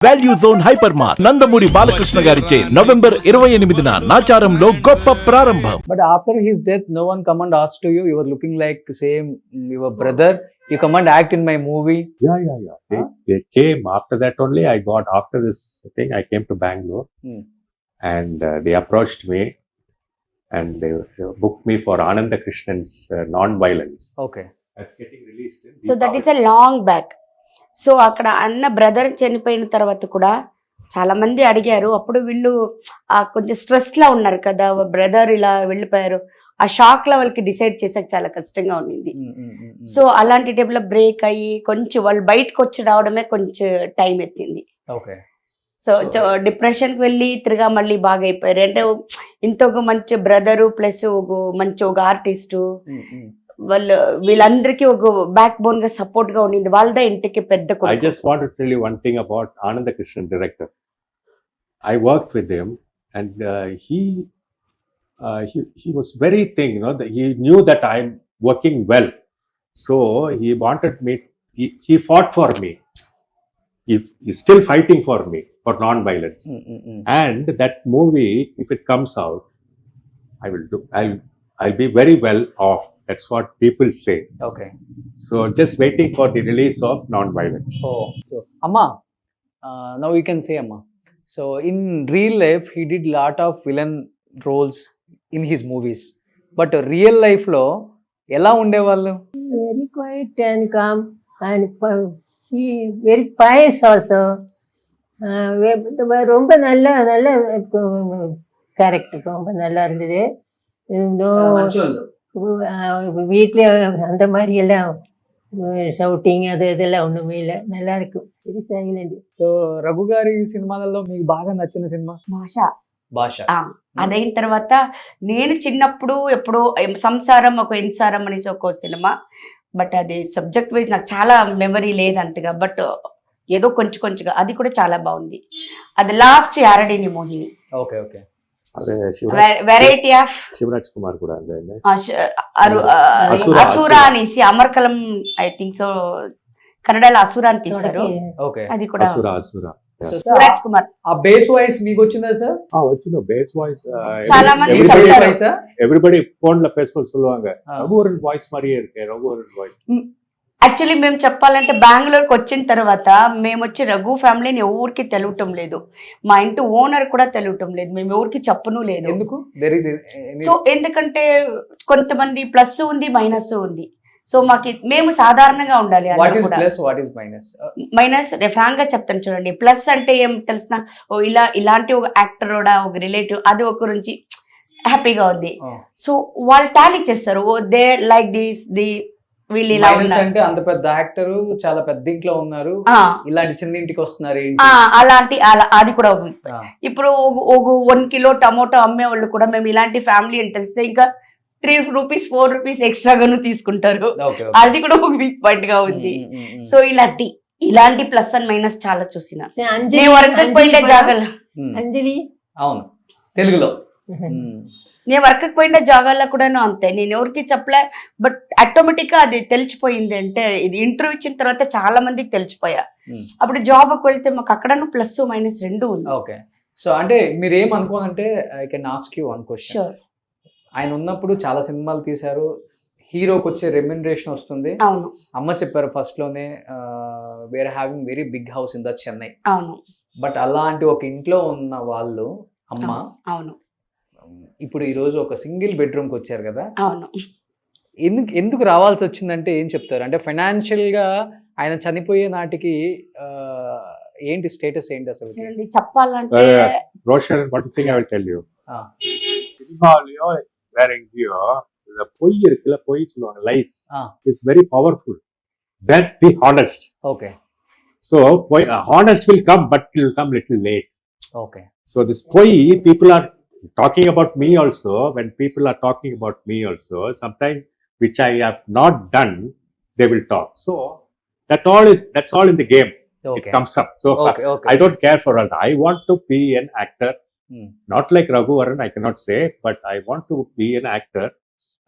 Value zone hypermart Nandamuri Balakrishna గారిచే November 28న నాచారంలో గొప్ప ప్రారంభం. But after his death, no one come and asked to you. You were looking like same your brother. You come and act in my movie. Yeah. They came after that only. After this thing, I came to Bangalore and they approached me and they booked me for Ananda Krishnan's Non-Violence. Okay. That's getting released. So that is a long back. So అక్కడ అన్న brother చనిపోయిన తర్వాత కూడా చాలా మంది అడిగారు. అప్పుడు వీళ్ళు కొంచెం స్ట్రెస్ లా ఉన్నారు కదా, బ్రదర్ ఇలా వెళ్ళిపోయారు. ఆ షాక్ లో వాళ్ళకి డిసైడ్ చేసాక చాలా కష్టంగా ఉండింది. సో అలాంటి టైంలో బ్రేక్ అయ్యి కొంచెం వాళ్ళు బయటకు వచ్చి రావడమే కొంచెం టైం ఎత్తింది. Okay. సో డిప్రెషన్ కి వెళ్ళి తిరిగా మళ్ళీ బాగా అయిపోయారు. అంటే ఇంత ఒక మంచి బ్రదరు ప్లస్ ఒక ఆర్టిస్టు వీళ్ళందరికీ ఒక బ్యాక్ బోన్ గా సపోర్ట్ గా ఉండింది. వాళ్ళదే ఇంటికి పెద్ద I just want to tell you one thing about Ananda Krishnan, director. I worked with him and he was very thing, that he knew that I'm working well. So he wanted me, he fought for me. He's still fighting for me for non-violence. And that movie, if it comes out, I'll be very well off. That's what people say. Okay. So just waiting for the release of Non-Violence. Oh, so Amma, now you can say Amma. So in real life, he did lot of villain roles in his movies. But real life lo ela unde vallu? Very quiet and calm, and he very pious also. ரொம்ப நல்ல character, ரொம்ப நல்லா இருந்தது. வீட்டில் அந்த மாதிரி எல்லாம் shouting இதெல்லாம் ஒண்ணுமே இல்லை, நல்லா இருக்கும். Very silent. సో రఘు గారి సినిమాలలో మీకు బాగా నచ్చిన సినిమా? భాష. అదైన తర్వాత నేను చిన్నప్పుడు ఎప్పుడో సంసారం ఒక ఇన్సారం అనేసి ఒక సినిమా, బట్ అది సబ్జెక్ట్ వైజ్ నాకు చాలా మెమరీ లేదు అంతగా, బట్ ఏదో కొంచెంగా అది కూడా చాలా బాగుంది. అది లాస్ట్ యారడిని Mohini. Okay. Variety of Shivaraj Kumar కూడా అసురా అనేసి అమర్కలం, ఐ థింక్ సో కన్నడలో అసురా అని తీశారు. అది కూడా శివరాజ్ కుమార్. ఆ బేస్ వాయిస్ మీకు వచ్చిందా సార్? వచ్చింది బేస్ వాయిస్. చాలా మంది చెప్తారు, ఎవ్రీబడి ఫోన్ లో పేసుకొని சொல்லுவாங்க ரகுவரன் வாய்ஸ் மாதிரியே இருக்கு, ரகுவரன் வாய்ஸ். యాక్చువల్లీ మేము చెప్పాలంటే బెంగళూరుకి వచ్చిన తర్వాత మేము వచ్చి రఘు ఫ్యామిలీని ఎవరికి తెలియటం లేదు, మా ఇంటి ఓనర్ కూడా తెలియటం లేదు, మేము ఎవరికి చెప్పను లేదు. ఎందుకు? సో ఎందుకంటే కొంతమంది ప్లస్ ఉంది మైనస్ ఉంది. సో మేము సాధారణంగా ఉండాలి. మైనస్ ఫ్రాంక్ గా చెప్తాను చూడండి. ప్లస్ అంటే ఏం తెలిసిన, ఇలాంటి ఒక యాక్టర్ ఒక రిలేటివ్ అది ఒక గురించి హ్యాపీగా ఉంది. సో వాళ్ళు టాలీ చేస్తారు, దే లైక్ ది వీళ్ళు ఇలా అంటే అంత పెద్ద యాక్టర్ చాలా పెద్ద ఇంట్లో ఉన్నారు, ఇలాంటి చిన్న ఇంటికి వస్తున్నారు అలాంటి అది కూడా ఇప్పుడు ఒక 1 కిలో టమోటో అమ్మే వాళ్ళు కూడా మేము ఇలాంటి ఫ్యామిలీ అని తెలిస్తే ఇంకా 3 రూపీస్ 4 రూపీస్ ఎక్స్ట్రాగాను తీసుకుంటారు. అది కూడా ఒక వీక్ పాయింట్ గా ఉంది. సో ఇలాంటి ప్లస్ అండ్ మైనస్ చాలా చూసిన. అంజలి అవును తెలుగులో నేను వర్క్ పోయిన జాగాల్లో కూడాను అంతే, నేను ఎవరికి చెప్పలే, బట్ ఆటోమేటిక్ గా అది తెలిసిపోయింది. అంటే ఇది ఇంటర్వ్యూ ఇచ్చిన తర్వాత చాలా మందికి తెలిసిపోయా. అప్పుడు జాబ్ కి వెళ్తే మాకు అక్కడను ప్లస్ మైనస్ రెండు ఉంది. ఓకే. సో అంటే మీరు ఏమనుకోనంటే I can ask you one question. ఆయన ఉన్నప్పుడు చాలా సినిమాలు తీశారు, హీరోకి వచ్చే రెమ్యునరేషన్ వస్తుంది. అవును. అమ్మ చెప్పారు ఫస్ట్ లోనే where having very big house in the Chennai. అవును. బట్ అలాంటి ఒక ఇంట్లో ఉన్న వాళ్ళు అమ్మ అవును ఇప్పుడు ఈ రోజు ఒక సింగిల్ బెడ్రూమ్ కి వచ్చారు కదా. అవును. ఎందుకు రావాల్సి వచ్చిందంటే ఏం చెప్తారు? అంటే ఫైనాన్షియల్ గా ఆయన చనిపోయే నాటికి ఏంటి స్టేటస్ ఏంటి అసలు చెప్పాలంటే? Roshan one thing I will tell you. சினிமாலயோ வேற எங்கேயோ இந்த பொய் இருக்குல்ல, பொய் சொல்லுவாங்க, lies is very powerful than the honest. Okay. So honest will come, but it will come little late. Okay. So this பொய், people are talking about me also. When people are talking about me also, sometimes which I have not done, they will talk. So that's all in the game. Okay. It comes up. So okay. I don't care for all that. I want to be an actor. Not like Raghuvaran, I cannot say, but I want to be an actor.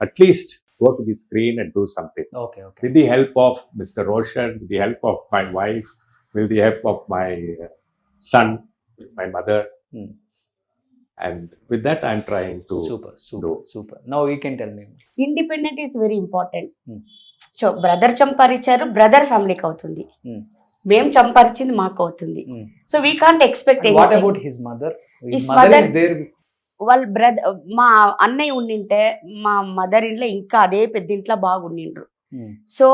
At least go to the screen and do something. Okay. With the help of Mr. Roshan, with the help of my wife, with the help of my son, with my mother, Hmm. and with that I'm trying to super now you can tell me. Independent is very important. Hmm. So brother సంపాదించారు, brother ఫ్యామిలీకి అవుతుంది. Hmm. మేము సంపాదించింది మాకు అవుతుంది. So we can't expect what about his mother? His mother mother- is there. వాళ్ళ brother, మా అన్నయ్య ఉండింటే మా మదర్ ఇంట్లో ఇంకా అదే పెద్ద ఇంట్లో బాగుండిండ్రు. సో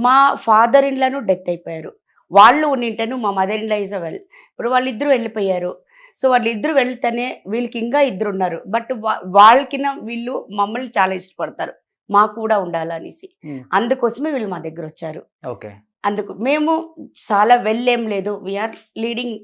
మా ఫాదర్ ఇన్లను డెత్ అయిపోయారు. వాళ్ళు ఉండింటేను మా మదర్ ఇన్లా ఈజ్ వెల్. ఇప్పుడు వాళ్ళిద్దరూ వెళ్ళిపోయారు. సో వాళ్ళిద్దరు వెళ్తేనే వీళ్ళకి ఇంకా ఇద్దరు ఉన్నారు. బట్ వాళ్ళకిన వీళ్ళు మమ్మల్ని చాలా ఇష్టపడతారు, మాకు కూడా ఉండాలనేసి. అందుకోసమే వీళ్ళు మా దగ్గర వచ్చారు. ఓకే. అందుకు మేము చాలా వెళ్ళేం లేదు, we're leading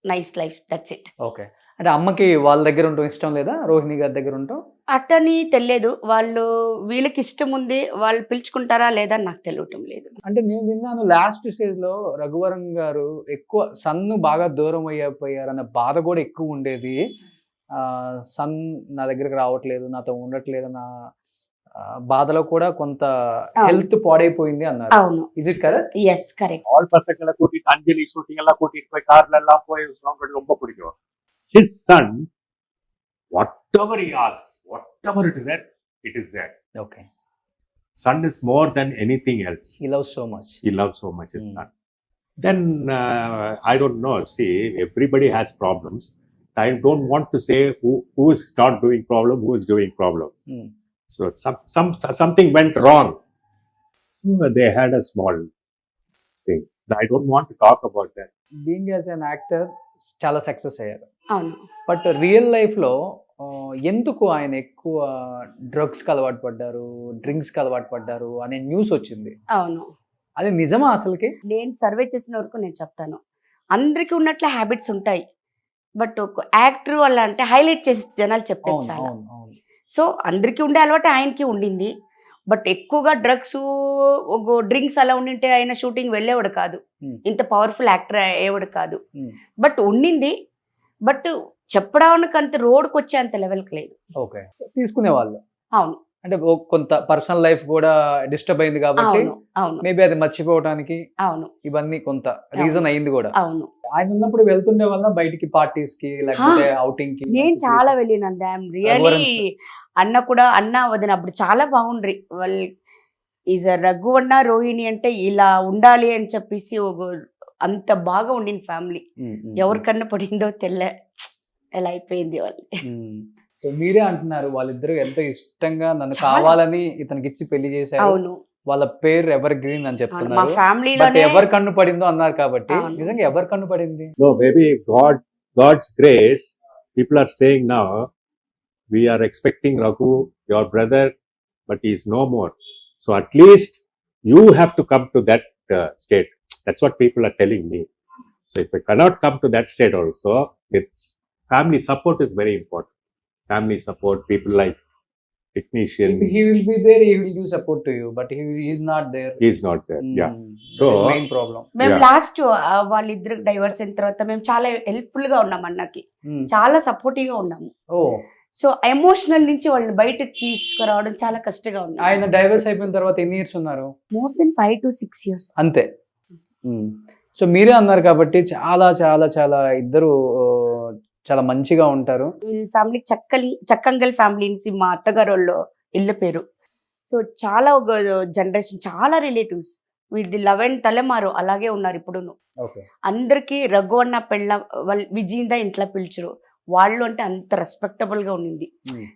nice life, that's it. Okay. అంటే అమ్మకి వాళ్ళ దగ్గర ఉండటం ఇష్టం లేదా, రోహిణి గారి దగ్గర ఉండటం? అట్టని తెలియదు, వాళ్ళు వీళ్ళకి ఇష్టం ఉంది, వాళ్ళు పిలుచుకుంటారా లేదా నాకు తెలియటం లేదు. అంటే నేను విన్నాను లాస్ట్ స్టేజ్ లో రఘువరన్ గారు ఎక్కువ సన్ను బాగా దూరం అయిపోయారు అన్న బాధ కూడా ఎక్కువ ఉండేది. సన్ నా దగ్గరకు రావట్లేదు, నాతో ఉండట్లేదు అన్న బాధలో కూడా కొంత హెల్త్ పాడైపోయింది అన్నారు. అవును. Is it correct? Yes correct. all பசங்களை கூட்டிட்டு அஞ்சலி ஷூட்டிங் எல்லாம் கூட்டிட்டு போய் கார்ல எல்லாம் போய் அவங்களுக்கு ரொம்ப பிடிக்கும். His son, whatever he asks, whatever it is there. Okay. Son is more than anything else. He loves so much. He loves so much his son. Then I don't know. See, everybody has problems. I don't want to say who is not doing problem, who is doing problem. So something went wrong. So they had a small thing. I don't want to talk about that. Being as an actor చాలా success అయ్యారు. అవును. But real లైఫ్లో ఎందుకు ఆయన ఎక్కువ డ్రగ్స్కి అలవాటు పడ్డారు, డ్రింక్స్కి అలవాటు పడ్డారు అనే న్యూస్ వచ్చింది. అవును. అది నిజమా అసలుకి? నేను సర్వే చేసిన వరకు నేను చెప్తాను, అందరికీ ఉన్నట్లే హ్యాబిట్స్ ఉంటాయి. బట్ ఒక యాక్టర్ వల్ల అంటే హైలైట్ చేసి జనాలు చెప్పేది చాలా. సో అందరికీ ఉండే అలవాటు ఆయనకి ఉండింది. బట్ ఎక్కువగా డ్రగ్స్ డ్రింక్స్ అలా ఉండింటే ఆయన షూటింగ్ వెళ్ళేవాడు కాదు, ఇంత పవర్ఫుల్ యాక్టర్ అయ్యేవాడు కాదు. బట్ ఉండింది, బట్ చెప్పడానికి అంత రోడ్కి వచ్చే అంత లెవెల్కి లేదు. ఓకే. తీసుకునేవాళ్ళు. అవును. అంటే కొంత పర్సనల్ లైఫ్ కూడా డిస్టర్బ్ అయింది కాబట్టి అవును. అవును. మేబీ అది మర్చిపోవడానికి అవును. ఇవన్నీ కొంత రీజన్ అయింది కూడా. అవును. ఆయన ఉన్నప్పుడు వెళ్తుండే వల్ల బయటికి పార్టీస్ కి లేకపోతే అవుటింగ్ కి. నేను చాలా వెళ్ళినాను. ఐఎమ్ రియలీ అన్న కూడా అన్న వదిన అప్పుడు చాలా బాగుండ్రి. వాళ్ళు ఈజ్ రఘువన్న రోహిణి అంటే ఇలా ఉండాలి అని చెప్పేసి అంత బాగా ఉండింది ఫ్యామిలీ. ఎవరికన్నా పడిందో తెల్ల ఎలా అయిపోయింది వాళ్ళు. సో మీరే అంటున్నారు వాళ్ళిద్దరు ఎంతో ఇష్టంగా నన్ను కావాలని ఇతనికి ఇచ్చి పెళ్లి చేశారు. అవును. వాళ్ళ పేరు ఎవర్ గ్రీన్ అని మా చెప్తున్నారు. ఫ్యామిలీలో బట్ ఎవరు కన్ను పడిందో అన్నారు కాబట్టి నిజంగా ఎవరు కన్ను పడింది? No, maybe God's grace. People are saying now, we are expecting Raghu, your brother, but he is no more. So at least you have to come to that state. That's what people are telling me. So if I cannot come to that state also, it's family support is very important. Family support, people like technicians. He will be there, he will give support to you, but he is not there. He is not there. Yeah. So So main problem. మేము Yeah. Last వాళ్ళిద్దరు divorce అయిన తర్వాత మేము చాలా helpful గా ఉన్నాం, అన్నకి చాలా సపోర్టివ్ గా ఉన్నాము. ఓ. సో ఎమోషనల్ నుంచి వాళ్ళని బయటకు తీసుకురావడం చాలా కష్టంగా ఉంది. ఆయన డైవర్స్ అయిపోయిన తర్వాత ఎన్ని ఇయర్స్ ఉన్నారు? More than 5 to 6 years. అంతే. సో మీరే అన్నారు కాబట్టి చాలా చాలా చాలా ఇద్దరు చాలా మంచిగా ఉంటారు. వీళ్ళ ఫ్యామిలీ చక్కంగల్ ఫ్యామిలీ నుంచి మా అత్తగారు వాళ్ళు ఇళ్ళ పేరు. సో చాలా ఒక జనరేషన్, చాలా రిలేటివ్స్ వీళ్ళది 11 తలమారు అలాగే ఉన్నారు ఇప్పుడును. ఓకే. అందరికి రఘు అన్న పెళ్ళ వాళ్ళు విజయిందా ఇంట్లో పిలిచరు. వాళ్ళు అంటే అంత రెస్పెక్టబుల్ గా ఉండింది.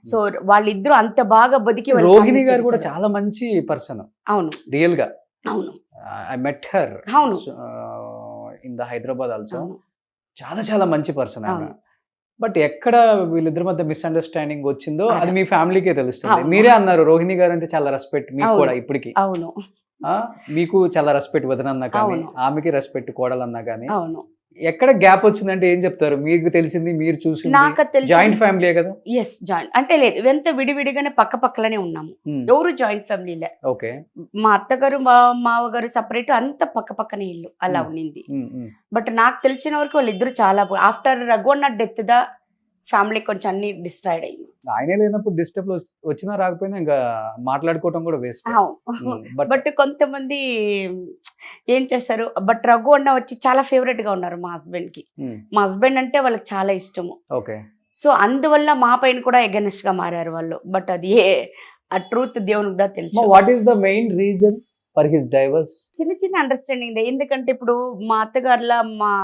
సో వాళ్ళిద్దరు అంత బాగా బతికి వాళ్ళ రోహిణి family గారు కూడా చూపించారు. చాలా మంచి పర్సన్. అవును. రియల్ గా. అవును. ఐ మెట్ హర్ అవును. In the Hyderabad also. అవును. చాలా చాలా మంచి పర్సన్ ఆమె. అవును. బట్ ఎక్కడ వీళ్ళిద్దరి మధ్య మిస్అండర్స్టాండింగ్ వచ్చిందో అదే. అది మీ ఫ్యామిలీకే తెలుస్తుంది. అవును. మీరే అన్నారు రోహిణి గారు అంటే చాలా రెస్పెక్ట్ మీకు అవును. కూడా ఇప్పటికి. అవును. మీకు చాలా రెస్పెక్ట్ వదనన్నా కానీ, అవును. ఆమెకి రెస్పెక్ట్ కోడలన్నా కానీ. అవును. ఎక్కడ గ్యాప్ వచ్చిందంటే ఏం చెప్తారు? మీకు తెలిసింది, మీరు చూసింది. నాకు తెలిసి జాయింట్ ఫ్యామిలీ కదా? ఎస్, జాయింట్ అంటే లేదు, ఎంత విడివిడిగానే పక్క పక్కలనే ఉన్నాము. ఎవరు జాయింట్ ఫ్యామిలీలే. ఓకే. మా అత్తగారు మా మావగారు సపరేట్, అంత పక్క పక్కనే ఇల్లు అలా ఉండింది. బట్ నాకు తెలిసిన వరకు వాళ్ళిద్దరు చాలా ఆఫ్టర్ రఘువన్న డెత్ ద ఫ్యామిలీ కొంచెం అన్ని డిస్ట్రాయిడ్ అయింది. ఆయనే లేనప్పుడు డిస్టర్బ్ వచ్చినా రాకపోయినా ఇంకా మాట్లాడుకోవటం కూడా వేస్ట్. బట్ బట్ కొంతమంది ఏం చేస్తారు, బట్ రఘు అన్న వచ్చి చాలా ఫేవరెట్ గా ఉన్నారు మా హస్బెండ్ కి. మా హస్బెండ్ అంటే వాళ్ళకి చాలా ఇష్టము. ఓకే. సో అందువల్ల మా పైన కూడా ఎగనెస్ట్ గా మారారు వాళ్ళు. బట్ అది ఆ ట్రూత్ దేవునికి దా తెలుసు. What is the main reason for his divorce? చిన్న చిన్న అండర్స్టాండింగ్. ఎందుకంటే ఇప్పుడు మా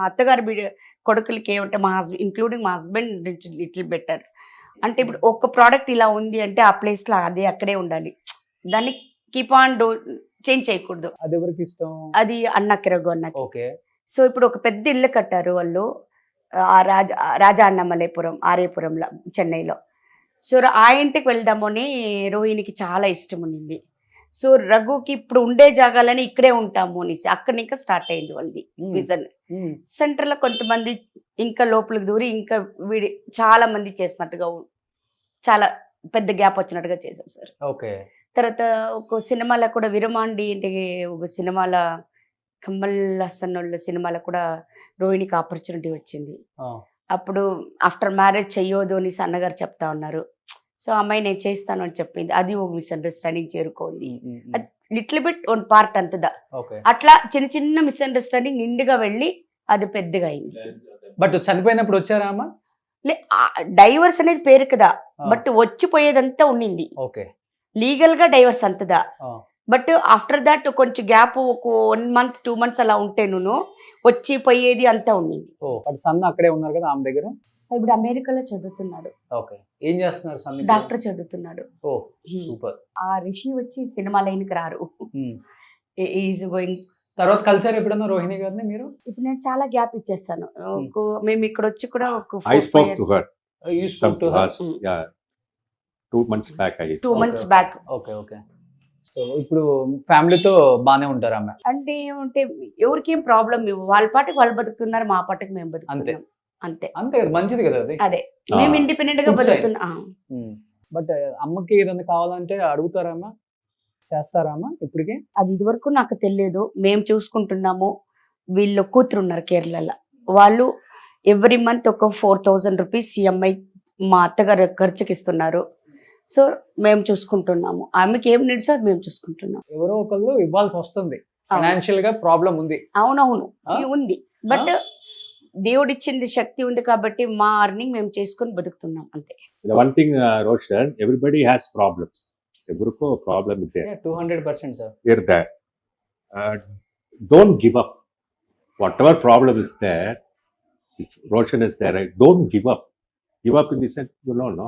అత్తగారి కొడుకులకి ఏమంటే మా హస్బెండ్ ఇంక్లూడింగ్ మా హస్బెండ్ లిటిల్ బెటర్. అంటే ఇప్పుడు ఒక ప్రోడక్ట్ ఇలా ఉంది అంటే ఆ ప్లేస్ లో అది అక్కడే ఉండాలి, దాన్ని కీప్ ఆన్ చేంజ్ చేయకూడదు. అది ఎవరికి ఇష్టం? అది అన్నకి రఘు అన్నకి. ఓకే. సో ఇప్పుడు ఒక పెద్ద ఇల్లు కట్టారు వాళ్ళు ఆ రాజా అన్నమలైపురం ఆర్యపురంలో చెన్నైలో. సో ఆ ఇంటికి వెళ్దామని రోహిణికి చాలా ఇష్టం ఉన్నింది. సో రఘుకి ఇప్పుడు ఉండే జాగాలని ఇక్కడే ఉంటాము అనేసి అక్కడ ఇంకా స్టార్ట్ అయింది వాళ్ళది విజన్. సెంటర్ లో కొంతమంది ఇంకా లోపలికి దూరి ఇంకా చాలా మంది చేసినట్టుగా చాలా పెద్ద గ్యాప్ వచ్చినట్టుగా చేసేసారు. ఓకే. తర్వాత ఒక సినిమాలో కూడా విరమాండి అంటే ఒక సినిమాలో కమల్ హాసన్ వాళ్ళ సినిమాలో కూడా రోహిణికి ఆపర్చునిటీ వచ్చింది. అప్పుడు ఆఫ్టర్ మ్యారేజ్ చెయ్యొద్దు అని అన్నగారు చెప్తా ఉన్నారు. సో అమ్మాయి నేను చేస్తాను అని చెప్పింది. అది ఒక మిస్అండర్స్టాండింగ్ చేరుకోండి. అది లిటిల్ బిట్ వన్ పార్ట్ అంతదా. అట్లా చిన్న చిన్న మిస్అండర్స్టాండింగ్ నిండుగా వెళ్ళి అది పెద్దగా అయింది. బట్ చనిపోయినప్పుడు వచ్చారా అమ్మ? డైవర్స్ అనేది పేరు కదా, బట్ వచ్చిపోయేదంతా ఉండింది. ఓకే. లీగల్ గా డైవర్స్ అంతదా. బట్ ఆఫ్టర్ దాట్ కొంచెం గ్యాప్ ఒక 1 month 2 months అలా ఉంటే నువ్వు వచ్చి పోయేది అంతా ఉండింది. సన్ అక్కడే ఉన్నారు కదా ఆమె దగ్గర? ఇప్పుడు అమెరికాలో చదువుతున్నాడు. ఓకే. ఏం చేస్తున్నారు సన్? డాక్టర్ చదువుతున్నాడు. ఓ సూపర్. ఆ రిషి వచ్చి సినిమా లైన్కి రారు. Is going. తర్వాత కలిసారు ఎప్పుడన్నా రోహిణి గారిని మీరు? ఇప్పుడు నేను చాలా గ్యాప్ ఇచ్చేస్తాను. మేము ఇక్కడ వచ్చి కూడా ఒక 2 months back. 2 months back. Okay. Okay. So ఇప్పుడు ఫ్యామిలీతో బానే ఉంటారు ఆమె? అంటే ఏమంటే ఎవరికి ఏం ప్రాబ్లం, వాళ్ళ పాటికి వాళ్ళు బతుకుతున్నారు, మా పాటికి మేము బతుకుతున్నాం అంతే. అంతే మంచిది కదా అది. అదే మేము ఇండిపెండెంట్ గా బతుకుతున్నాం. బట్ అమ్మకి ఏదైనా కావాలంటే అడుగుతారామా, చేస్తారామా ఇప్పటికి? అది ఇదివరకు నాకు తెలియదు. మేము చూసుకుంటున్నాము. వీళ్ళు కూతురు ఉన్నారు కేరళలో, వాళ్ళు ఎవ్రీ మంత్ ఒక 4,000 రూపీస్ ఈఎంఐ మా అత్తగారు ఖర్చుకి ఇస్తున్నారు. సో మేము చూసుకుంటున్నాము. ఆమెకి ఏం నీడ్స్ అది మేము చూసుకుంటున్నాం. ఎవరో ఒకళ్ళు ఇవ్వాల్సి వస్తుంది, ఫైనాన్షియల్ గా ప్రాబ్లం ఉంది. అవునవును ఉంది, బట్ దేవుడిచ్చింది శక్తి ఉంది కాబట్టి మా అర్నింగ్ మేము చేసుకొని బతుకుతున్నాం అంతే. One thing, Roshan, everybody has problems. Everyko problem is there. 200% sir. Here there. Don't give up. Whatever problem is there, if Roshan is there, right? Don't give up. Give up in the sense, you know, no?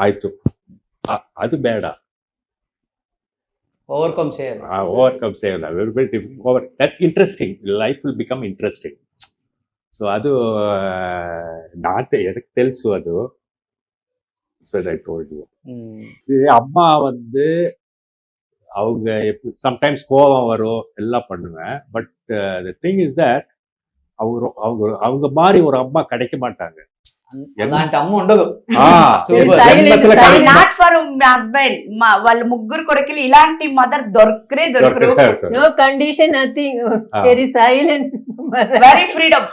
Aitu. Adu beda. Overcome చేయాలి. Overcome చేయాలి. Everybody over. That interesting. Life will become interesting. So adu naate enak telusu adu. That's what I told you. அம்மா வந்து அவங்க sometimes கோபம் வரும், எல்லாம் பண்ணுவேன். But the thing is that அவங்க மாதிரி ஒரு அம்மா கிடைக்க மாட்டாங்க. అలాంటి అమ్మ ఉండదు. Not for my husband. వాళ్ళ ముగ్గురు కొడుకులు ఇలాంటి మదర్ దొరకరు. No condition, nothing. Very silent, very freedom.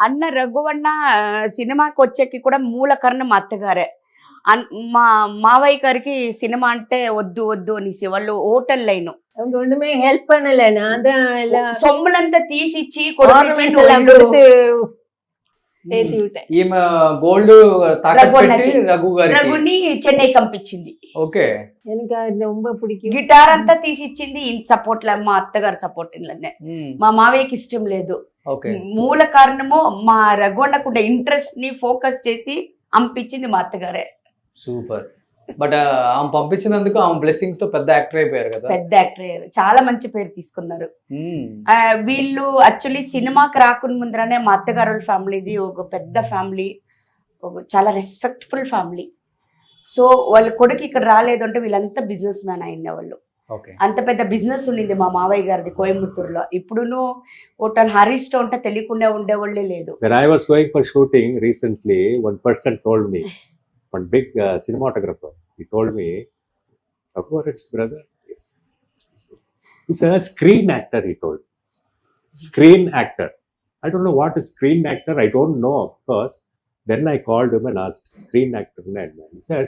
అన్న రఘువన్న సినిమాకి వచ్చేకి కూడా మూల కారణం మా అత్తగారే. మా మావయ్య గారికి సినిమా అంటే వద్దు వద్దు అనేసి వాళ్ళు హోటల్ లైన్ ஒண்ணுமே ஹெல்ப் பண்ணல. நான் தான் எல்லாம் సొమ్ములంతా తీసిచ్చి ஏத்தி விட்டேன். ఈమె గోల్డ్ రఘుని చెన్నై పంపించింది. ఓకే. எனக்கு அது ரொம்ப பிடிக்கும். గిటార్ అంతా తీసిచ్చింది సపోర్ట్ లా, మా అత్తగారు సపోర్ట్ ఇల్లనే. మా మావయ్యకి ఇష్టం లేదు. మూల కారణము మా రఘువన్నకుండే ఇంట్రెస్ట్ ని ఫోకస్ చేసి పంపించింది మా అత్తగారే. సూపర్. బట్ ఆమె పంపించినందుకు ఆమె బ్లెస్సింగ్స్ తో పెద్ద యాక్టర్ అయిపోయారు కదా. పెద్ద యాక్టర్ అయ్యారు, చాలా మంచి పేరు తీసుకున్నారు. వీళ్ళు యాక్చువల్లీ సినిమాకి రాకుండా ముందరనే మా అత్తగారు వాళ్ళ ఫ్యామిలీది ఒక పెద్ద ఫ్యామిలీ, ఒక చాలా రెస్పెక్ట్ఫుల్ ఫ్యామిలీ. సో వాళ్ళ కొడుకు ఇక్కడ రాలేదు అంటే వీళ్ళంతా బిజినెస్ మ్యాన్ అయిన వాళ్ళు. అంత పెద్ద బిజినెస్ ఉండింది మా మావయ్య గారిది కోయంబత్తూరులో. ఇప్పుడును హోటల్ హరీష్ తో ఉంటే తెలియకుండా ఉండేవాళ్ళే లేదు. When I was going for shooting recently, one person told me, one big cinematographer, he told me, Raghuvaran's brother, yes, he's a screen actor, he told. Screen actor. I don't know what is screen actor, I don't know of course, Then I called him and asked, screen actor, and he said,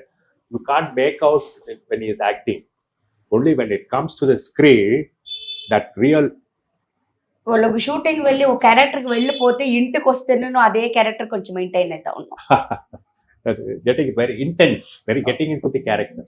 you can't make out when he is acting. Only when it comes to the screen, that real వాళ్ళకు shooting వెళ్ళి ఒక క్యారెక్టర్కి వెళ్ళిపోతే ఇంటికి వస్తే నేను అదే character కొంచెం మెయింటైన్ అవుతా ఉన్నా. getting very intense, very getting into the character.